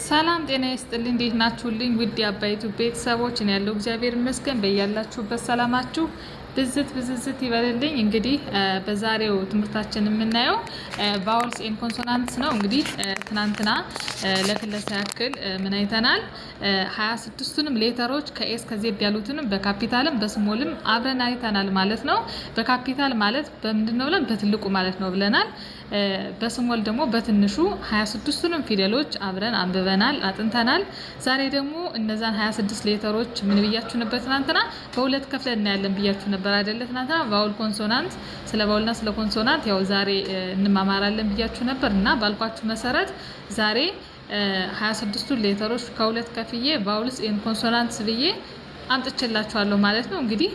ሰላም ጤና ይስጥልኝ። እንዴት ናችሁልኝ? ውድ የአባይቱ ቤተሰቦች እኔ ያለው እግዚአብሔር ይመስገን። በያላችሁበት ሰላማችሁ ብዝዝት ይበልልኝ። እንግዲህ በዛሬው ትምህርታችን የምናየው ቫውልስ ኤንድ ኮንሶናንትስ ነው። እንግዲህ ትናንትና ለክለሳ ያክል ምን አይተናል? 26ቱንም ሌተሮች ከኤስ ከዜድ ያሉትንም በካፒታልም በስሞልም አብረን አይተናል ማለት ነው። በካፒታል ማለት በምንድነው ብለን በትልቁ ማለት ነው ብለናል። በስሞል ደግሞ በትንሹ 26ቱንም ፊደሎች አብረን አንብበናል፣ አጥንተናል። ዛሬ ደግሞ እነዛን 26 ሌተሮች ምን ብያችሁ ነበር? ትናንትና በሁለት ከፍለን እናያለን ብያችሁ ነበር አይደለ? ትናንትና ቫውል ኮንሶናንት፣ ስለ ቫውልና ስለ ኮንሶናንት ያው ዛሬ እንማማራለን ብያችሁ ነበር እና ባልኳችሁ መሰረት ዛሬ 26ቱን ሌተሮች ከሁለት ከፍዬ ቫውልስ ኤንድ ኮንሶናንትስ ብዬ አምጥቼላችኋለሁ ማለት ነው። እንግዲህ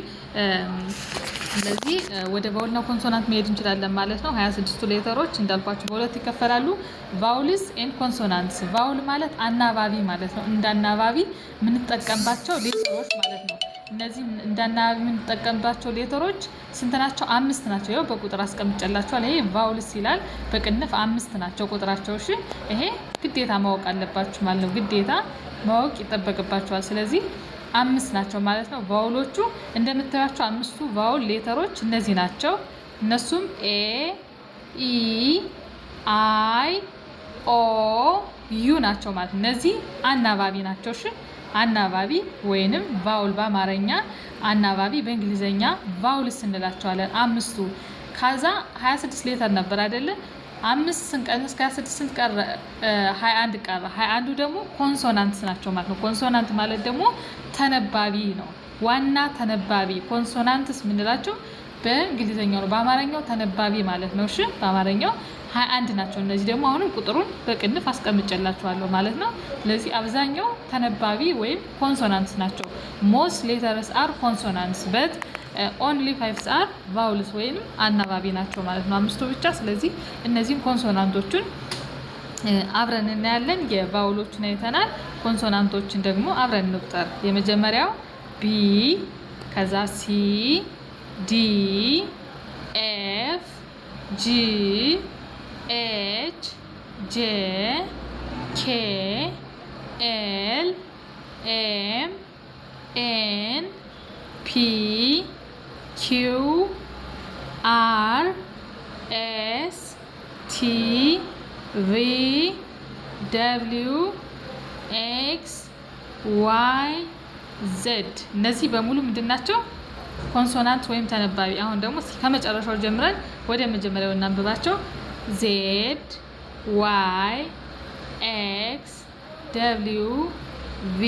ስለዚህ ወደ ቫውልና ኮንሶናንት መሄድ እንችላለን ማለት ነው። 26ቱ ሌተሮች እንዳልኳችሁ በሁለት ይከፈላሉ፣ ቫውልስ ኤንድ ኮንሶናንትስ። ቫውል ማለት አናባቢ ማለት ነው። እንደ አናባቢ የምንጠቀምባቸው ሌተሮች ማለት ነው። እነዚህ እንደ አናባቢ የምንጠቀምባቸው ሌተሮች ስንት ናቸው? 5 ናቸው። ይኸው በቁጥር አስቀምጬላችኋል። ይሄ ቫውልስ ይላል፣ በቅንፍ 5 ናቸው ቁጥራቸው። እሺ፣ ይሄ ግዴታ ማወቅ አለባችሁ ማለት ነው። ግዴታ ማወቅ ይጠበቅባችኋል። ስለዚህ 5 ናቸው ማለት ነው። ቫውሎቹ እንደምታዩቸው 5ቱ ቫውል ሌተሮች እነዚህ ናቸው። እነሱም ኤ፣ ኢ፣ አይ፣ ኦ፣ ዩ ናቸው ማለት ነው። እነዚህ አናባቢ ናቸው። እሺ፣ አናባቢ ወይንም ቫውል በአማርኛ አናባቢ፣ በእንግሊዘኛ ቫውልስ እንላቸዋለን። 5ቱ ከዛ 26 ሌተር ነበር አይደለ? 5 ስንቀንስ ከ26 ስንት ቀረ? 21 ቀረ። 21ዱ ደግሞ ኮንሶናንትስ ናቸው ማለት ነው። ኮንሶናንት ማለት ደግሞ ተነባቢ ነው፣ ዋና ተነባቢ። ኮንሶናንትስ የምንላቸው በእንግሊዘኛው ነው፣ በአማርኛው ተነባቢ ማለት ነው። እሺ፣ በአማርኛው 21 ናቸው። እነዚህ ደግሞ አሁንም ቁጥሩን በቅንፍ አስቀምጬላችኋለሁ ማለት ነው። ስለዚህ አብዛኛው ተነባቢ ወይም ኮንሶናንትስ ናቸው። ሞስት ሌተርስ አር ኮንሶናንትስ በት ኦንሊ 5 አር ቫውልስ ወይም አናባቢ ናቸው ማለት ነው፣ 5ቱ ብቻ። ስለዚህ እነዚህም ኮንሶናንቶቹን አብረን እናያለን። የቫውሎችን አይተናል። ኮንሶናንቶችን ደግሞ አብረን እንቁጠር። የመጀመሪያው ቢ፣ ከዛ ሲ፣ ዲ፣ ኤፍ፣ ጂ፣ ኤች፣ ጄ፣ ኬ፣ ኤል፣ ኤም፣ ኤን፣ ፒ፣ ኪው፣ አር፣ ኤስ፣ ቲ፣ ቪ፣ ደብሊው፣ ኤክስ፣ ዋይ፣ ዜድ። እነዚህ በሙሉ ምንድን ናቸው? ኮንሶናንት ወይም ተነባቢ። አሁን ደግሞ ከመጨረሻው ጀምረን ወደ መጀመሪያው እናንብባቸው። ዜድ፣ ዋይ፣ ኤክስ፣ ደብሊው፣ ቪ፣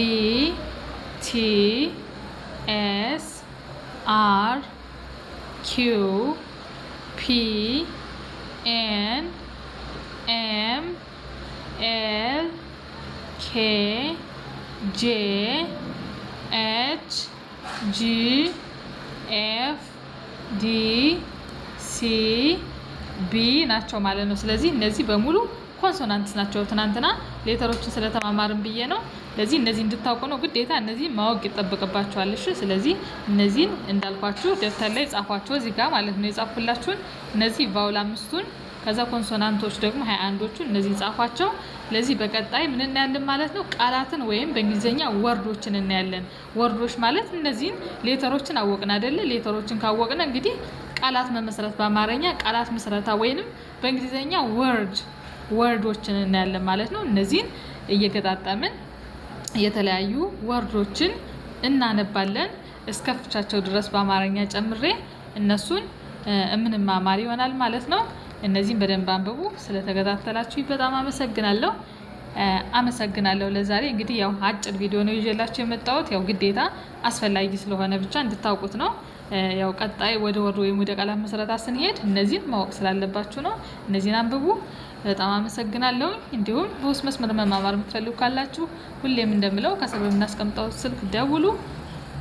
ቲ፣ ኤስ፣ አር፣ ኪው፣ ፒ፣ ኤን፣ ኤም፣ ኤል፣ ኬ፣ ጄ፣ ኤች፣ ጂ፣ ኤፍ፣ ዲ፣ ሲ፣ ቢ ናቸው ማለት ነው። ስለዚህ እነዚህ በሙሉ ኮንሶናንትስ ናቸው። ትናንትና ሌተሮችን ስለተማማርን ብዬ ነው። ስለዚህ እነዚህ እንድታውቁ ነው ግዴታ፣ እነዚህ ማወቅ ይጠበቅባቸዋል። እሺ፣ ስለዚህ እነዚህን እንዳልኳችሁ ደብተር ላይ ጻፏቸው፣ እዚህ ጋር ማለት ነው የጻፍኩላችሁን። እነዚህ ቫውል 5ቱን፣ ከዛ ኮንሶናንቶች ደግሞ 21ዶቹን፣ እነዚህን ጻፏቸው። ስለዚህ በቀጣይ ምን እናያለን ማለት ነው? ቃላትን ወይም በእንግሊዝኛ ወርዶችን እናያለን። ወርዶች ማለት እነዚህን ሌተሮችን አወቅን አይደለ? ሌተሮችን ካወቅን እንግዲህ ቃላት መመስረት፣ በአማርኛ ቃላት ምስረታ ወይንም በእንግሊዝኛ ወርዶችን እናያለን ማለት ነው። እነዚህን እየገጣጠምን የተለያዩ ወርዶችን እናነባለን እስከ ፍቻቸው ድረስ በአማርኛ ጨምሬ እነሱን እምንማማር ይሆናል ማለት ነው። እነዚህን በደንብ አንብቡ። ስለተከታተላችሁ በጣም አመሰግናለሁ። ለዛሬ እንግዲህ ያው አጭር ቪዲዮ ነው ይዤላችሁ የመጣሁት። ያው ግዴታ አስፈላጊ ስለሆነ ብቻ እንድታውቁት ነው። ያው ቀጣይ ወደ ወርድ ወይም ወደ ቃላት መሰረታ ስንሄድ እነዚህን ማወቅ ስላለባችሁ ነው። እነዚህን አንብቡ። በጣም አመሰግናለሁ። እንዲሁም በውስጥ መስመር መማማር የምትፈልጉ ካላችሁ ሁሌም እንደምለው ከስር በምናስቀምጠው ስልክ ደውሉ።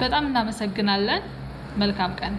በጣም እናመሰግናለን። መልካም ቀን